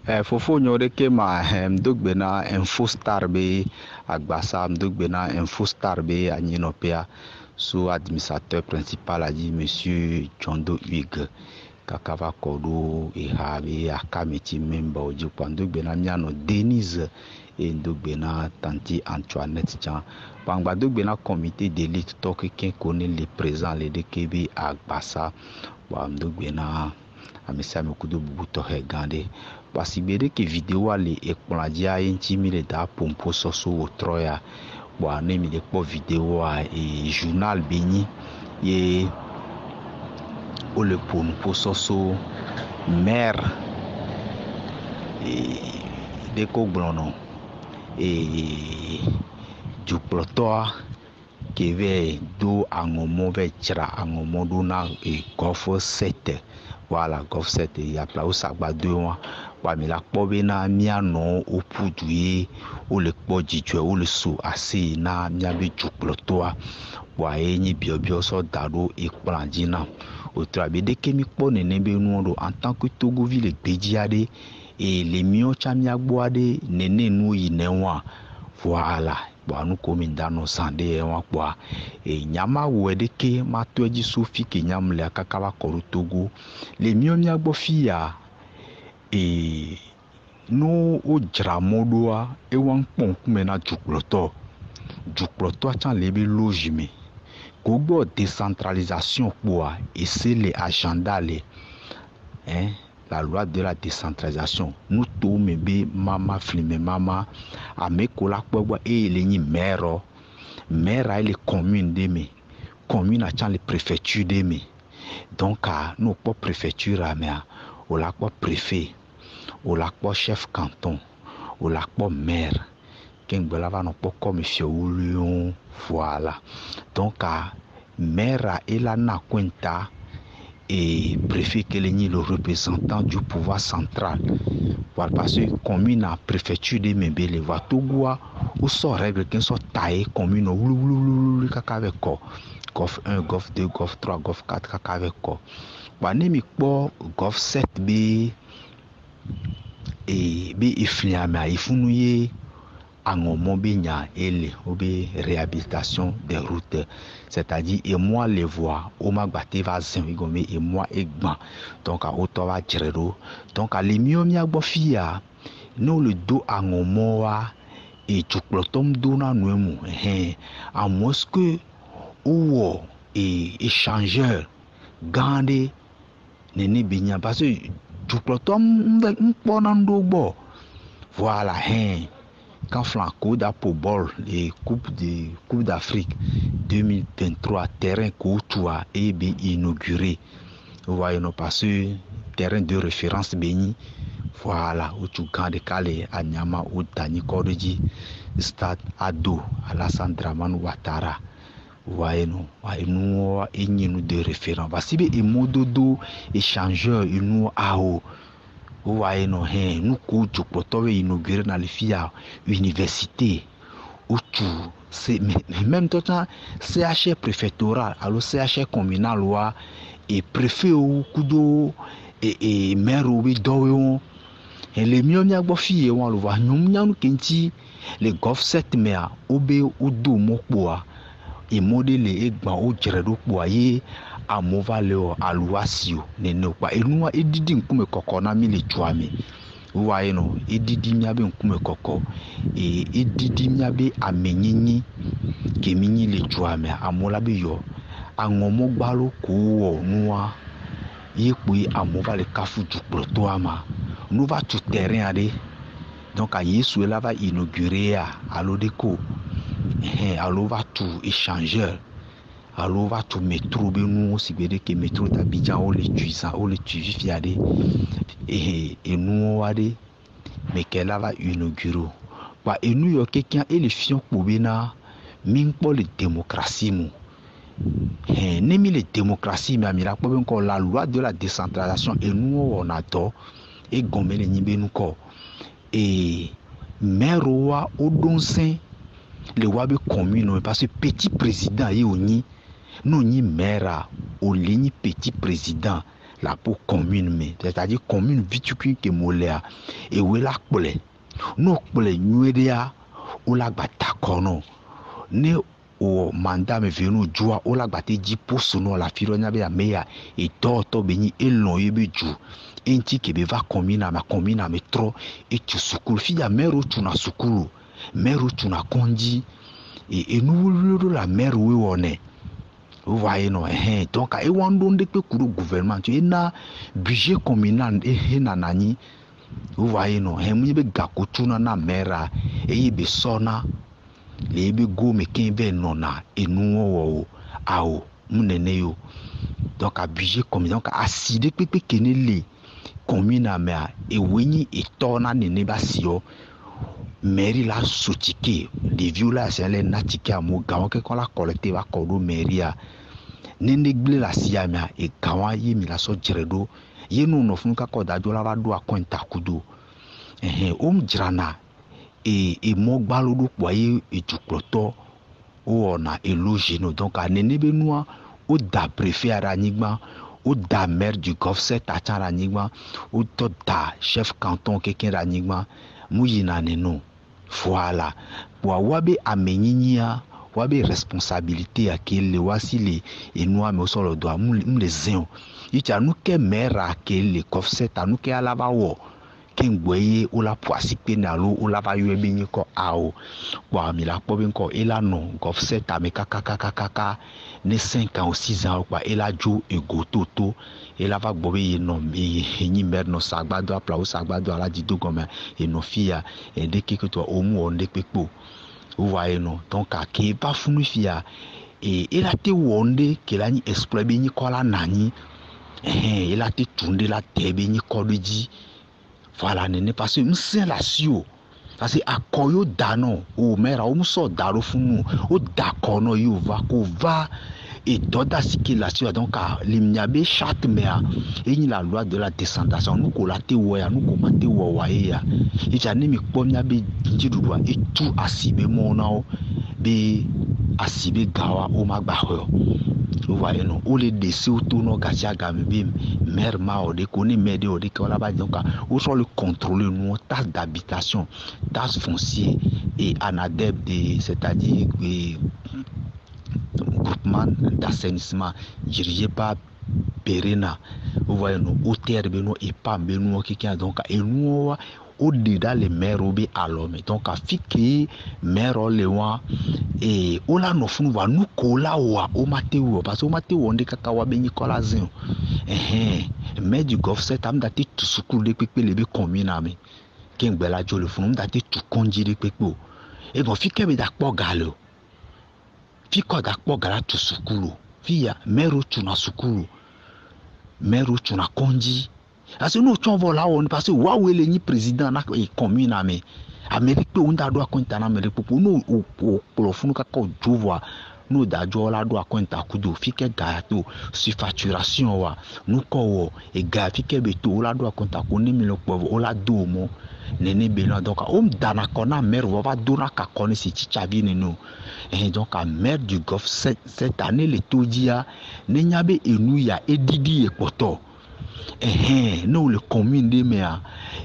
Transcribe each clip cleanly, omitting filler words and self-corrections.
Fofo nyore ke ma mdogbe na info star be agbasa mdogbe na info star be anyinopea sous administrateur principal a dit monsieur Jondo Hugues kakava kodo e ha be akameti member oji pandogbe na miano Denise et ndogbe na tanti Antoinette Jean bangba dogbe na comité d'élite to quelqu'un connaît les présents les de kebe agbasa wa mdogbe na amisa mekudo bubuto he gande basibere ke video ale ekpladia intimi le da pompo soso otroya wa nemi de po video a e journal beni ye o le pompo soso mère e de ko glono e juplotoa ke ve do angomo ve tira angomo do na e gofo 7 voilà gof 7 ya pla o sagba 2 wa mi la kpo be na mia no o puduye o le kpo jijwe o le so ase na mia be juplotoa wa enyi biobio so dado e kplanjina o tra be de kemi kpo nene be nuondo en tant que Togoville gbejiade et les mio chamia boade nene nu yinewa voilà bon nous comme dans sande wa kwa e nyama wede ke matoji sofi ke nyamle akakaba koru Togo les mio mia gbofia e no o dramodoa e wan pon kumena jukloto chan lebe logime gogo décentralisation quoi et c'est les agenda les la loi de la décentralisation nous tout mebe mama flime mama amekola kpogwa e lenyi maire a les communes de me commune a chan les préfectures de me donc nous pas préfecture a me o la pas préfet o la pas chef canton o la pas maire kengbola va non pas comme fiolion voilà donc maire et la na kwenta et préfet que le représentant du pouvoir central voilà parce que commune à préfecture de Membele va Togoa ou sort règle qu'un soit taillé commune ou kakave ko gof 1 gof 2 gof 3 gof 4 kakave ko wa nemi ko gof 7 b et b ifliama ifunuye angomo binya ele obe réhabilitation des routes c'est-à-dire et moi les voies au magbate va zengome et moi egban donc à auto va jerero donc à les mio mia gbofia no le do angomo wa et chuklotom do na nuemu à mosque ou et échangeur gande nene binya parce que chuklotom mponando bo voilà quand Flanco da pour bol les Coupe d'Afrique 2023 terrain Koutoua est bien inauguré. Vous voyez non parce que terrain de référence béni voilà où tu gagnes calé à Nyama ou Dani Kodeji stade Ado Alassane Dramane Ouattara. Vous voyez non nous et nous de référence. Voici bien mododo échangeur nous ao. Vous voyez non nous coach pour inaugurer dans les filles université où tout c'est même tout temps CH préfectoral alors CH communal et préfet ou kudo et maire ou doyo et les mieux mia gbofi on le voit nous nyanu kenti les gof 7 mea obe odo mokpoa et modèle et gban o jeredo poye amova leo aluasio nene kwa enua edidi nkume koko na mi le tuame voyez non edidi miabe nkume koko e edidi miabe amenyinyi ke minyi le tuame amola be yo angomo gbalo ko noa yekwe amova le kafu jukproto ama nous va tout terrain aller donc à Yesu là va inaugurer à l'Odeko alors va tout échangeur alors va tout métro be nous si be que métro d'Abidjan o le tuisa fiade et nous ade mais qu'elle va inaugurer ba et nous yo quelqu'un et les fions pobena min pour la démocratie mu nemi les démocratie mais amira ko encore la loi de la décentralisation et nous on adore et gombe le nyimbe nous ko et maire wa odonsin le wabe commune parce que petit président et oni non ni maire au ligne petit président la pour commune mais c'est-à-dire commune vitukui ke molea et we la kple no kple nyuedea o la gbata kono ne o mandat me venu jua o la gbate ji poso no la fironya be ameya e to beni elon yebe ju enti ke be va commune me tro e tu sukulu fi ya mero tu na sukulu mero tu na konji et nous la mère oui on est vous voyez non donc et on donne des cours gouvernement tu na budget communal et na nani vous voyez non mu be gakotuna na mera et be sona le be go me ken be nona et nous wo ao munene yo donc a budget communal donc aside pepe kenele commune mea et weni et tona nene basio mairie la sotike des violations les natike amo gawa ke kola collecte va kodo mairie nene gle la siamia e gawa yi mi la so jeredo ye no fun ka koda jo la va do akonta kudo jirana e mo gbalo do po ye e tukloto o na eloge no donc a nene be noa o da préfet aranyigba o da maire du Golf-7 a charanyigba o to da chef canton keken ranyigba muyina neno voilà pour wabe amenyinia wabe responsabilité à quel wasi les et nous mais sur le doigt les zéons il y a nous que maire à quel les Golf-7 à nous que à la bawo ken boye ou la poisi penalo ou la va yue bini ko ao wa mi la po ben ko et là non Golf-7 à me kaka ne 5 ans ou 6 ans quoi et là jo et gototo et là va bobe non et ni mer no sagbado apla ou sagbado ala dido comme et nos filles et dès que toi au moins on de pepo vous voyez non donc à qui pas funu fia et il a te wonde que la ni exploit bini ko la nani il a te tourner la terre bini ko di voilà nene parce que m'sien la sio parce que akoyo dano o mera o muso daro funu o dakono yo va ko va et doda siki la sio donc limnyabe charte mea et ni la loi de la descendance nous ko la te wo ya nous ko ma te wo wa ya et jani mi ko nyabe njidudwa et tout asibe mona be asibe gawa o magba ho vous voyez non ou les décès autour no gacha gambi mère ma o de koni mede o de ko la ba donc ou sur le contrôle nous taxe d'habitation taxe foncier et anadeb de c'est-à-dire groupement d'assainissement dirigé par Perena vous voyez non au terre beno et pas beno qui donc et nous au dedans les maires obi alome donc a fiki maire lewa et ola no funu wa nu kola wa o matewo parce que o matewo ndé kaka wa benyi kola zin mais du Golf-7 am dati tout sukulu de pepe lebe commune ame ken gbela jo le funu dati tout konji de pepe et bon fiki be dakpo galo fiko dakpo gala tout sukulu fiya maire tu na sukulu maire tu na konji parce que nous on là on parce que waouh le ni président na commune ame Amérique on da do akonta na Amérique pour nous au funu ka ko jowa nous da jo la do akonta kudo fike gato surfacturation wa nous ko e ga fike beto la do akonta ko ni mi lo povo o la do mo nene beno donc dana kona mère va dona ka kone si chichavi neno et donc à maire du Golf cette année le todia ne nyabe enu ya edidi e poto nous le commune de mea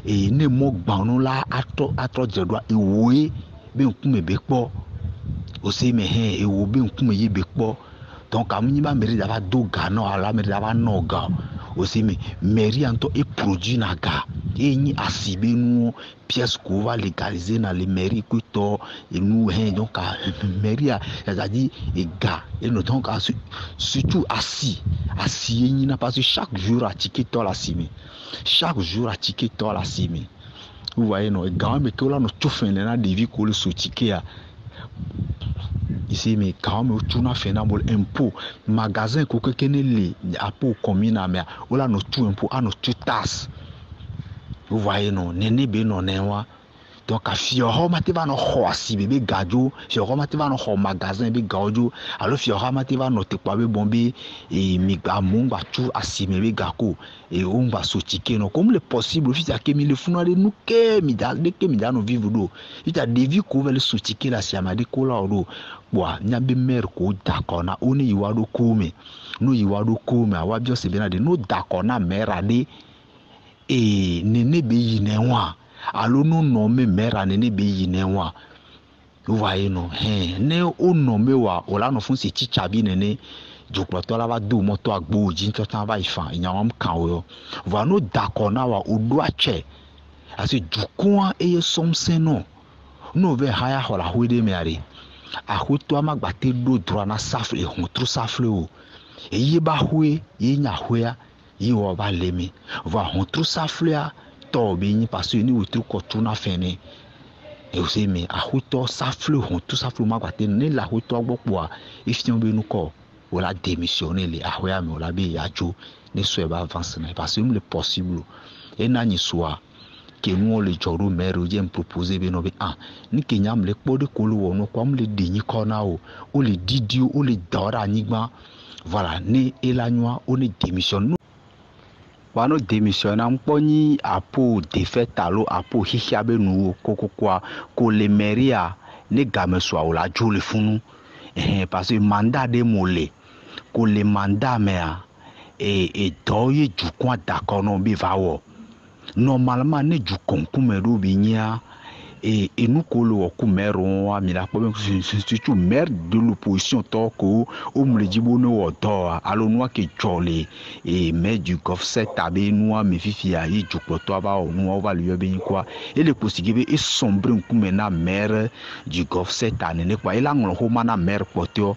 et ne mo gbanu la atro jedwa e woe be nkume be po aussi me e wo be nkume ye be po donc amuni ba mairie dava do gano ala mairie dava no ga aussi me mairie anto e produit na ga et ni asibe nous pièce qu'on va légaliser dans les mairies que to et nous donc mairie c'est-à-dire et gars et nous donc surtout assis ni na parce que chaque jour à ticket to la simi chaque jour à ticket to la simi vous voyez non et gars mais que là nous tout fin là des vies qu'on le sous ticket ici mais quand même tout na fait na bol impôt magasin ko que kenele apo commune mais là nous tout impôt à nous tout tasse vous voyez non nene be non nenwa donc à fiora mate va no xoasi bebe gajo fiora mate va no xɔ magasin be gajo alors fiora mate va no te kwa be bombe et mi ba mungba tu asime be gako et on va sotike no comme le possible fils ke mi le funa de nous ke mi da no vivre do il a devi ko le sotike la siama de ko la do boa nya be mer ko dakona oni yiwa do kome no yiwa do kome awa bio se bena de no dakona mera de e nene be yinenwa alo no nome mera nene be yinenwa voyez no ne o nome wa ola no fun se chicha bi nene jukpɔtɔ la va do mɔtɔ agbo dzi ntɔtɔ va yi fa nyawam kan o va no dakona wa o do atsɛ ase dukua eye sɔmsɛ no ve haya hola huide meare ahoto amagbate do droit na safle hontro safle o eye ba hue ye nya huea ye wo ba lemi va hontro safle a to be yin parce ni wotru ko tu na fene e o se me ahoto safle hontro safle magbate ne la hoto agbopo a ifion be nu ko wala démissionner les ahoya me wala be yajo ne so e ba avance na parce que le possible e na ni soa que nous le joro mère vient proposer be no be ni kenyam le kpode kolo wono kwam le dinyi kona o le didio o le dora nigba voilà ne elanoa o ne démissionne wano démissionne amponi apo défaite alo apo hihia be nu kokokwa ko le meria ne gameso o la jo le funu parce que mandat de molé ko le mandat mea et doye du coin d'accord non bi va wo normalement ne du concours do binya et nous kolo ku mero a mi la po surtout maire de l'opposition to ko o me di bono wo to alo no ke jolé et maire du gof set tabe no me fifi a yi jukpoto ba o no va lui be quoi et le possible et sombre ku mena maire du gof set ane ne kwa ila ngolo ho mana maire potio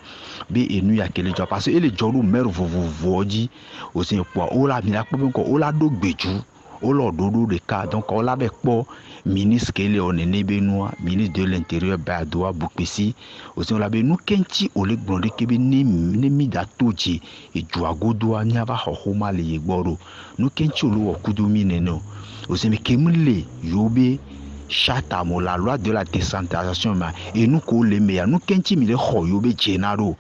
be enu ya kele jo parce que le jolu maire voji aussi quoi o la mi la po ko o la do gbeju o lo dodo de cas donc on la be po ministre kele on nebe noa ministre de l'intérieur Badoa Bukpesi aussi on la be nu kenti o le gbonde kebe ne mi da toji e juagodoa nya ba hohoma le yegboro nu kenti o lo kudumi neno aussi me kemle yobe chata mo la loi de la décentralisation ma et nous ko le meya nu kenti mi le ho yobe jenaro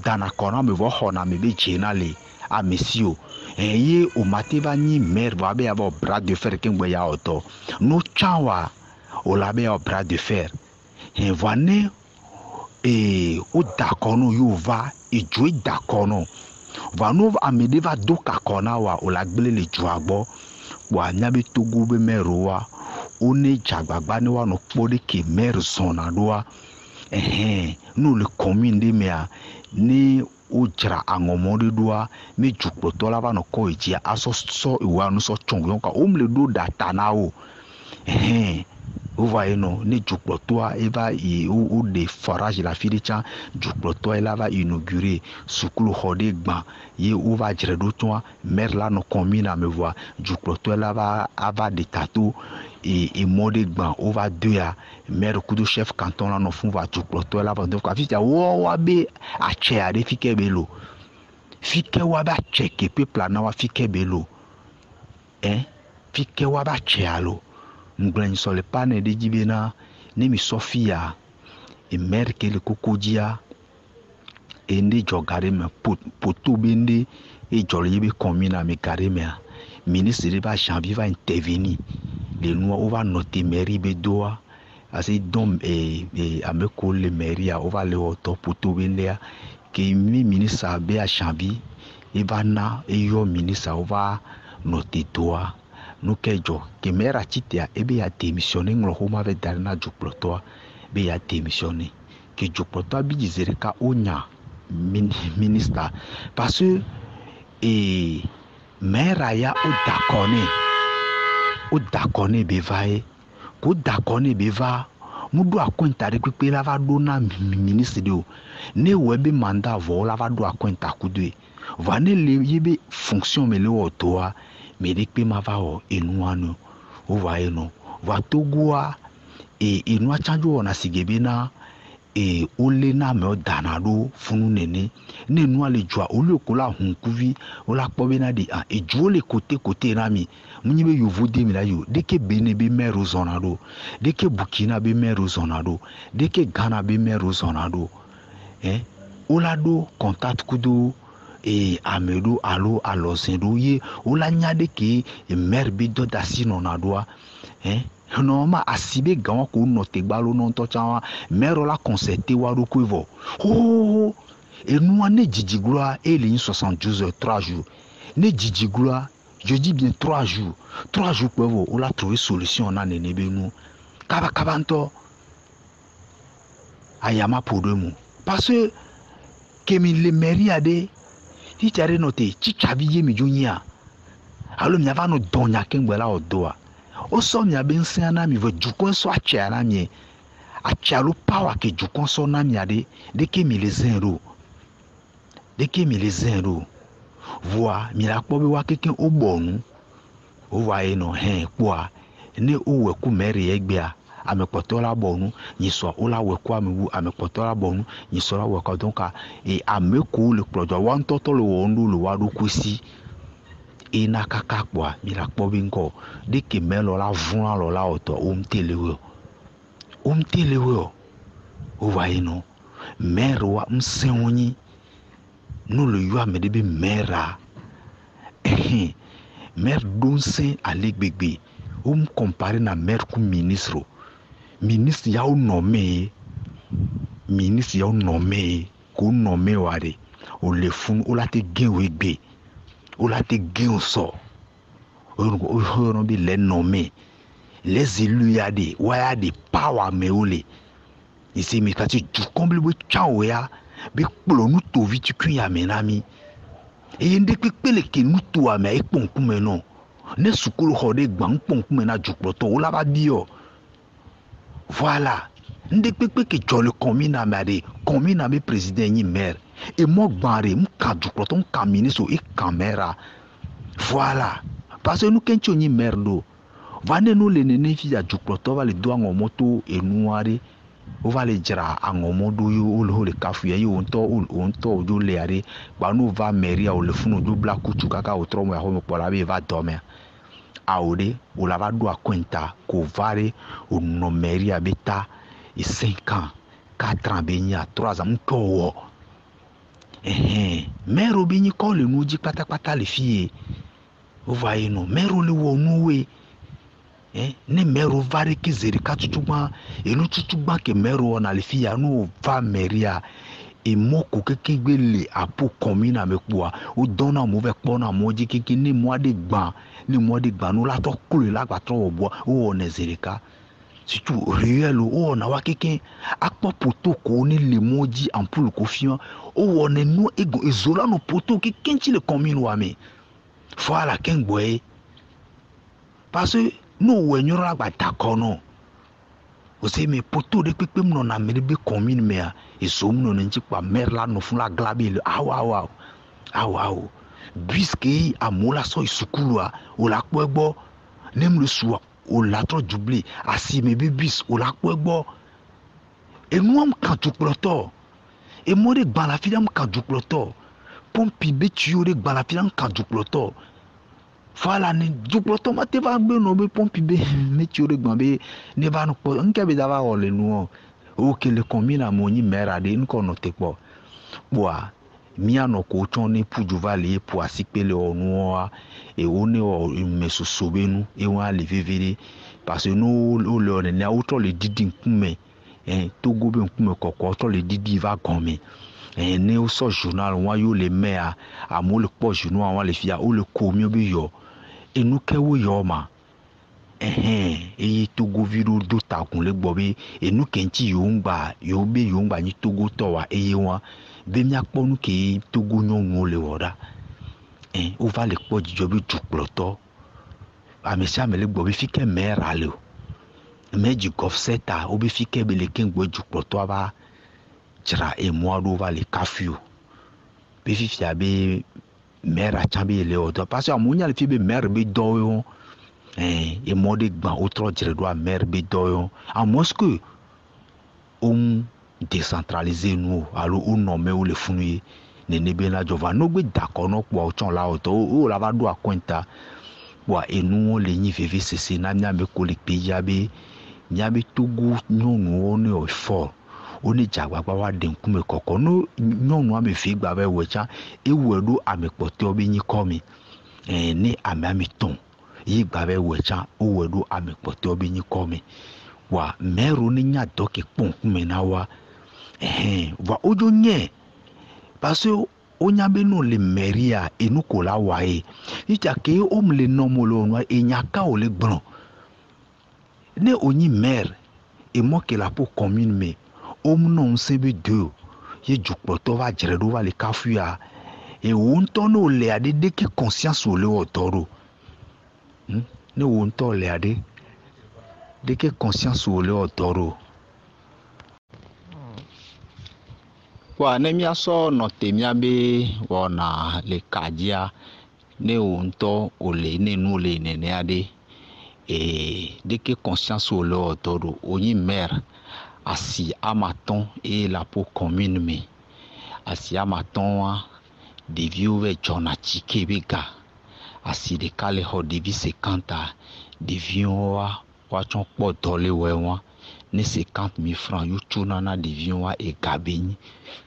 dana kona me vo hona me be jenale a monsieur ye o mateva ni mer va be abo bras de fer kengwe ya auto no chawa o la be o bras de fer voine o dakono yo va e jo dakono va no amede va do kakona wa o la gbele le juagbo wa nyabe togo be meroa o ne jagbagba ni wa no pode ke mer zona doa no le commune de mea ni o jira angomode doa me jukpoto la va no ko ejia aso so iwa no so chongo ka o mle do data na o vous voyez non ne jukpoto e va o de forage la filicha jukpoto elle va inaugurer sukulu hode gba ye o va jira do toa mer la no commune a me voir jukpoto elle va ava de tatou et mode gba o va deux ya maire kudo chef canton la no fun va jukpoto elle va donc afita wo wa be a che a de fike belo fike wa ba check peuple na wa fike belo fike wa ba che alo ngren so le pane de jibena ne mi sofia e maire ke le kokodia e ndi jogare me poto bende e joli be commune me carré me ministre de ba janvier va intervenir les noirs on va noter mairie bedoa assez dom et ameko le mairie on va le auto poto bende que mi ministre be a janvier e va na e yo ministre on va noter doa no kejo que mera chitia ebe ya démissionner nglo homa ve darna jukploto be ya démissionner que jukploto bi dizere ka onya ministre parce que mera ya o dakone be vae ko dakone be va mudu akwenta de pepe la va dona ministre de ne webe mandat vo la va do akwenta kudwe va ne le yebe fonction me le otoa mais dès que ma va enuano o va eno va togoa et enu achanjo na sigebena et ole na me danado funu nene ne nu ale jua ole ko la hunkuvi ola kpobe na de e juo le côté na mi munyi be yovo de mi la yo de ke Benin be mero zonado de ke Burkina be mero zonado de ke Ghana be mero zonado ola do contact kudo e amedo alo alosendo ye ola nyade ke mer be do dasi nonado non ma asibe gawa ko no te gbalo no to chawa mero la concerté wa ro kuivo oh et nous ne jijigloa et les 72 heures 3 jours ne jijigloa je dis bien 3 jours pour on a trouvé solution na nene be nous kaba nto ayama pour deux mots parce que mi le mairie ade ti tare noté ti chabiye mi jonia alo mi ava no donya kengbela odoa o so mi abe nsia na mi vo jukon so achia na mi achialo power ke jukon so na mi ade de ke mi les zero voa mi la kpo be wa keken o bonu o wa e no hen kwa ne o we ku meri egbe a amepoto la bonu ni so o la we ku amewu amepoto la bonu ni so la we ko donc e ameku le projo wa ntoto le wo ndu le wa do kusi e na kaka kwa mi la kpo be nko de ke melo la vun la la oto o mtelewe o wa e no mero wa msenwonyi nous le yo amede be mera mer donse ale gbegbe comparer na mer ku ministre ya o nommé ko nommé ware o le fun o la te gen wegbe o la te gen so o no bi les nommé les élus ya de wa de power me ole ici mi ka ti du comble bo chawo ya be kplo nu to vi tu kun ya menami e nde pele ke nu to ame e ponkume no ne sukulu ho de gban ponkume na jukploto o la ba bio voilà nde pepe ke jole commune me président ni maire e mo gbare mu ka jukploto mu ka ministre e camera voilà parce que nous kencho ni maire do vane no le nene fi ya jukploto va le do an moto e nuare o va le jira angomodo yo o le kafu ya yo onto jo le are ba no va meria o le funu do bla kutu kaka o tromo ya ho po la be va dormir aode o la va do akwenta ko vare o no meria beta e 5 ans 4 ans benya 3 ans mko mero binyi ko le nuji pata le fie o va e no mero le wo nuwe ne mero vare ki zeri katutuma e no tutugba ke mero na le fia no va meria e moko keke gbele apo commune me kwa o dona mo ve pona moji keke ni mo de gban no la to kule la gba tro obo o ne zerika surtout réel o na wa keke akpo poto ko ni le moji ampule ko fian o ne no ego ezola no poto ke kenchi le commune wa me voilà ken boy parce que no we nyora gba takono o se me poto de pepe mno na meribe commune me a e so mno nchi kwa mer la no fun la glabe awa puisque amola so isukulu a o la pegbo nem le suwa o la tro doublé asi me bibis o la pegbo e nuam kan tukploto e mo de gba la fidam kan tukploto pompi be tuyo de gba la fidam kan tukploto voilà ne jukploto ma te va gbe no be pompi be me tuyo de gba be ne va no po nke be dava ole nu o ke le commune amoni mera de nko no te po boa mia no ko chone puju vale po asikpele onu e one o mesosobenu e wa le vevere parce que no le on ne auto le didi nkume togo be nkume kokko to le didi va gomme ne o so journal wa yo le mea amo le po journal wa le fia o le komi obi yo e nu kewo yo ma e togo viro do ta kun le gbo be e nu kenchi yo ngba ni togo to wa eye won be mi akponu ke togo nyonu le woda o va le po jijo bi jukploto amesia me le gbo bi fike mera le meji gofseta o bi fike be le ken gbo jukploto aba jira e mo do va le kafio be fifia be mera chambe le odo parce que amunya le fi be mer be do yo e mo de gba outro jire do mer be do yo a mosque décentraliser nous alors on nomme ou le funu ne bena jova no gbe d'accord no po ochon la oto o la va do akwenta wa enu le nyi veve sese na nya be ko le pe ya be nya be togo nyonu o ne o fo oni jagbagba wa den kume koko no nyonu ame fi gba be wecha ewedu ame pote obi nyi komi ni ame ton yi gba be wecha owedu ame pote obi nyi komi wa meru ni nya doke pon kume na wa wa ojo nye parce que onya be no le meria enu ko la wa e ita ke o mle no mo lo no e nya ka o le gbron ne onyi mer e mo ke la po commune me o mno sebe deux ye jukpo to va jere do va le kafuya e wonto no le ade de ke conscience o le otoro ne wonto le ade de ke conscience o le otoro wa ne mia so no te mia be wona le kajia ne wonto o le ne nu le ne ade de que conscience au leur todo oni mère asi amaton et la peau commune me asi amaton de vieux jona chike bega asi de kale ho de vi 50 de vieux wa chon po dole wewa ne 50,000 francs yu chuna na de vieux e gabeni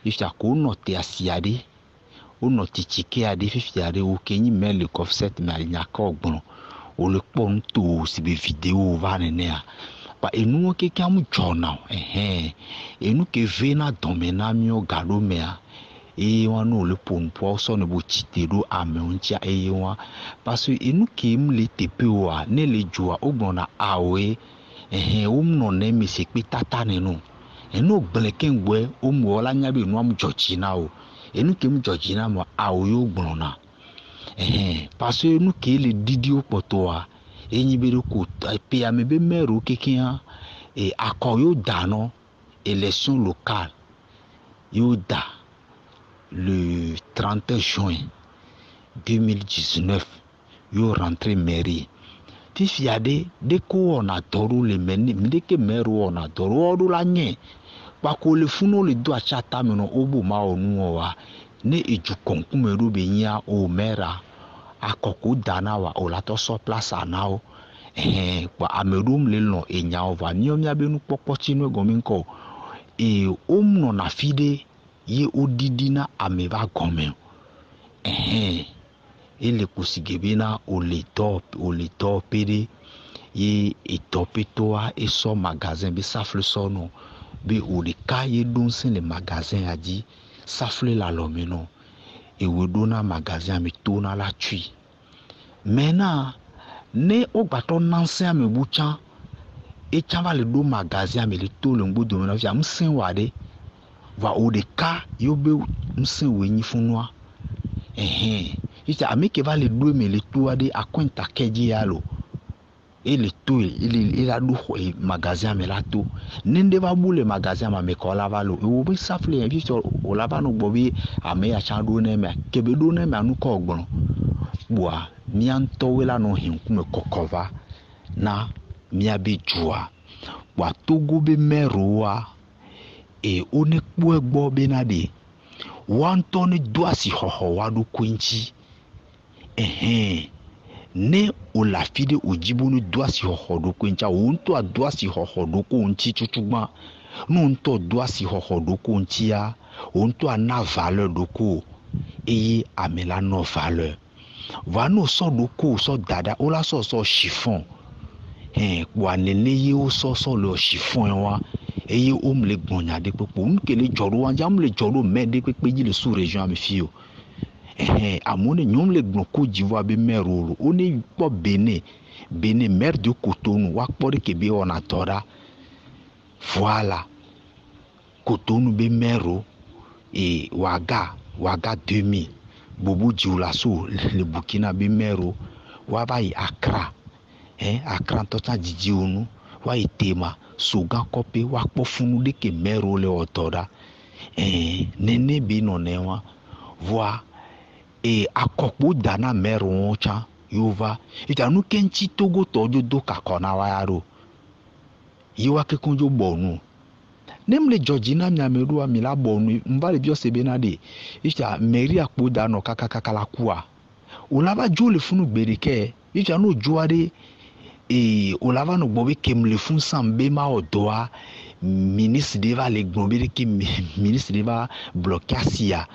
ifya ko note asi ade o note chike ade fifiare o kenyi mele offset me nyaka ogbon o le pon to si be vidéo va nenia pa enu ke kamu jona enu ke vena domena mi o gado mea wa no le pon po so ne bo chitero ame ontia wa parce enu ke mu le tepe wa ne le joa ogbona awe o mu no mi se pe tata ne no enu gbeleken gwe o mu ola nya be nu am Georgina o enu ke mu Georgina mo awe o gbona parce que nous qui les didio potoa et ni be ko pe amebe mero kekia et accord yo dano élection locale yo da le 30 juin 2019 yo rentré mairie ti fiade de ko on adoro le meni de ke mero on adoro do la nye pa ko le funo le do achata meno obo ma onu wa ne eju konkume ru be nya o mera akoko dana wa o la to so place anao kwa amerum le no enya ova niom ya be nu popo chinu gomin ko omno na fide ye odidina ameba gomen ele kusigebina o le top pede ye etopetoa e so magasin be safle so no be o le ka ye don sin le magasin adi safle la lomeno e wedona magasin mi tona la tui mena ne o baton nansen me bucha e chava le do magasin me le to le ngbodo na fia msen wade va o de ka yo be msen wenyi funwa ita amike va le do me le to wade akwenta keji yalo e le to il a do magasin me la to nende va boule magasin ma me ko la va lo e o be safle en fi o la ba no bobi ame ya cha do ne me kebe do ne me anu ko ogbon bua mianto wela no hinkume kokova na miabe jua wa togo be meroa e one kpu egbo be na de wanto ni doasi hoho wadu kwinchi ne o la fide ojibu ni doasi hoho do kwincha wonto a doasi hoho do ko nchi chuchugba no nto doasi hoho do ko nchi ya wonto a na valeur do ko eye amela no valeur va no so do ko so dada o la so chiffon kwa nene ye o so le chiffon wa eye o mle gbonya de popo nkele joro wa jam le joro me de pepe ji le sous région am fio amone nyom le gbon ko jiwa be merolo o ne po Benin maire de Cotonou wa po de kebe ona tora voilà Cotonou be mero e waga 2000 bobo jiula so le Burkina be mero wa ba yi Accra Accra to ta jiji onu wa itema soga kope wa po funu de ke mero le otora nene bi no newa voa akokpo dana mero oncha yova itanu kenchi togo tojo do kakona wa yaro yiwa ke kunjo bonu Nem le Georgina miamerua mila bonu mbale bio sebenade. Isha meri akpoda no kakakala kuwa. Olava jo le funu berike. Isha no joade olava no bobe kem le fun sambe ma odoa ministre deva le gbobere ki ministre deva blokasia.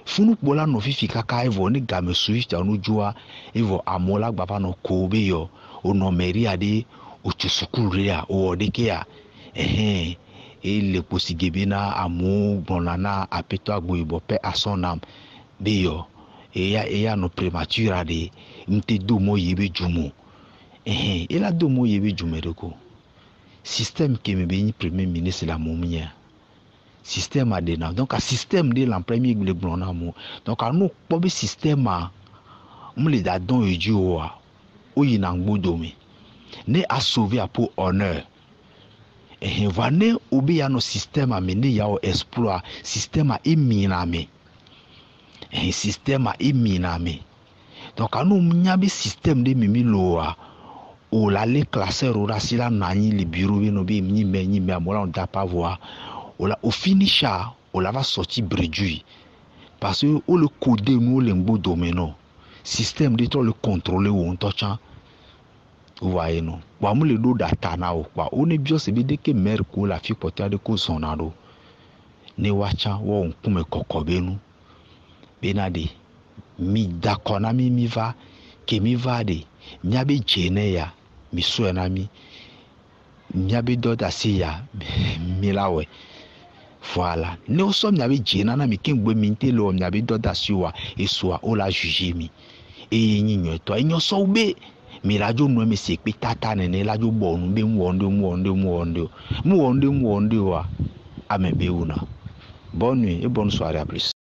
Funu bola no fifi kaka evo ni game suisha no joa evo amola gbaba no kobe yo ono meri ade ochusukuria o dekea le posigebe na amu bonana apeto agboibo pe asonam beyo eya no premature de mte do mo yebe jumo ela do mo yebe jumereko système que me be premier ministre la momia système a de na donc a système de la premier le blona mo donc a no pobe système a mle da don eju wa oyi na ngbodo me ne a sauver a pour honneur vane obi ya no système a mene ya o exploit système a emina me système a emina me donc anu nyabe système de mimi loa o la le classeur ora sila nani le bureau no be nyi me amola on da pas voir o la au finisha o la va sortir bredui parce que o le code nous le ngbodo me no système de to le contrôler ou on tocha. Vous voyez non wa mu le do data na o kwa o ne bio se be de ke mer ko la fi porter de ko sonado ne wacha wo nkume kokobenu benade mi dakona mi va ke mi va de nyabe jene ya mi so na mi nyabe do da se ya mi lawe voilà ne o so nyabe jena na mi kengbe mi ntelo nyabe do da siwa eswa o la juger mi e nyinyo to enyo so be mi rajo no me se pe tata ne lajo bo nu be mu wonde wa amebe una. Bonne nuit et bonne soirée à plus.